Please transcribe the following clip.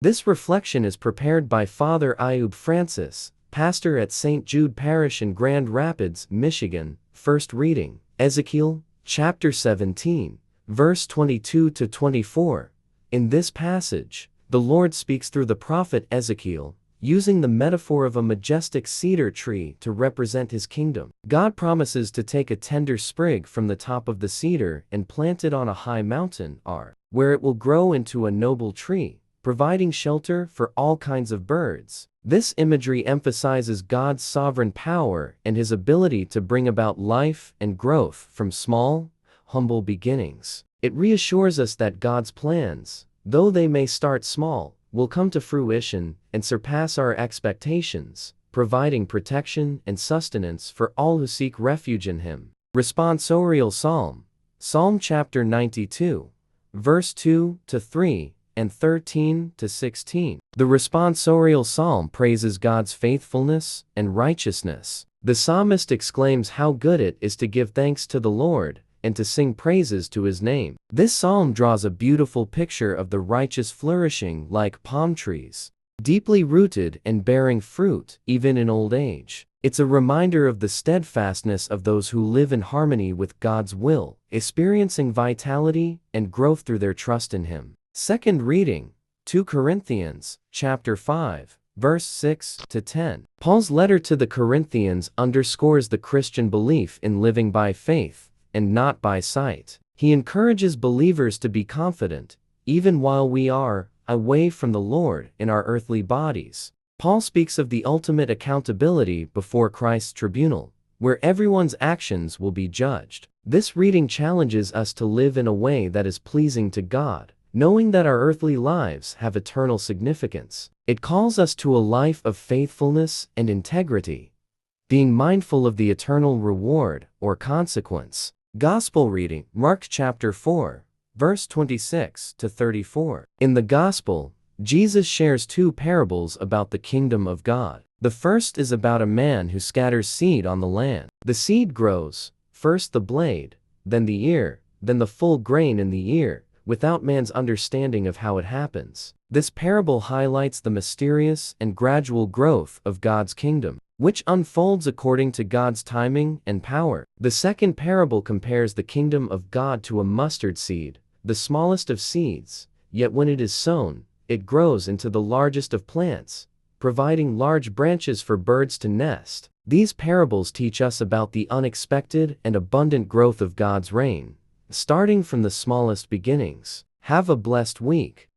This reflection is prepared by Father Ayub Francis, pastor at St. Jude Parish in Grand Rapids, Michigan. First reading, Ezekiel, chapter 17, verse 22 to 24. In this passage, the Lord speaks through the prophet Ezekiel, using the metaphor of a majestic cedar tree to represent his kingdom. God promises to take a tender sprig from the top of the cedar and plant it on a high mountain, where it will grow into a noble tree, providing shelter for all kinds of birds. This imagery emphasizes God's sovereign power and his ability to bring about life and growth from small, humble beginnings. It reassures us that God's plans, though they may start small, will come to fruition and surpass our expectations, providing protection and sustenance for all who seek refuge in him. Responsorial Psalm, Psalm chapter 92, verse 2 to 3 and 13 to 16. The responsorial psalm praises God's faithfulness and righteousness. The psalmist exclaims how good it is to give thanks to the Lord and to sing praises to his name. This psalm draws a beautiful picture of the righteous flourishing like palm trees, deeply rooted and bearing fruit even in old age. It's a reminder of the steadfastness of those who live in harmony with God's will, experiencing vitality and growth through their trust in him. Second reading, 2 Corinthians, chapter 5, verse 6 to 10. Paul's letter to the Corinthians underscores the Christian belief in living by faith and not by sight. He encourages believers to be confident, even while we are away from the Lord in our earthly bodies. Paul speaks of the ultimate accountability before Christ's tribunal, where everyone's actions will be judged. This reading challenges us to live in a way that is pleasing to God, knowing that our earthly lives have eternal significance. It calls us to a life of faithfulness and integrity, being mindful of the eternal reward or consequence. Gospel reading, Mark chapter 4, verse 26 to 34. In the Gospel, Jesus shares two parables about the kingdom of God. The first is about a man who scatters seed on the land. The seed grows, first the blade, then the ear, then the full grain in the ear, without man's understanding of how it happens. This parable highlights the mysterious and gradual growth of God's kingdom, which unfolds according to God's timing and power. The second parable compares the kingdom of God to a mustard seed, the smallest of seeds, yet when it is sown, it grows into the largest of plants, providing large branches for birds to nest. These parables teach us about the unexpected and abundant growth of God's reign, starting from the smallest beginnings. Have a blessed week.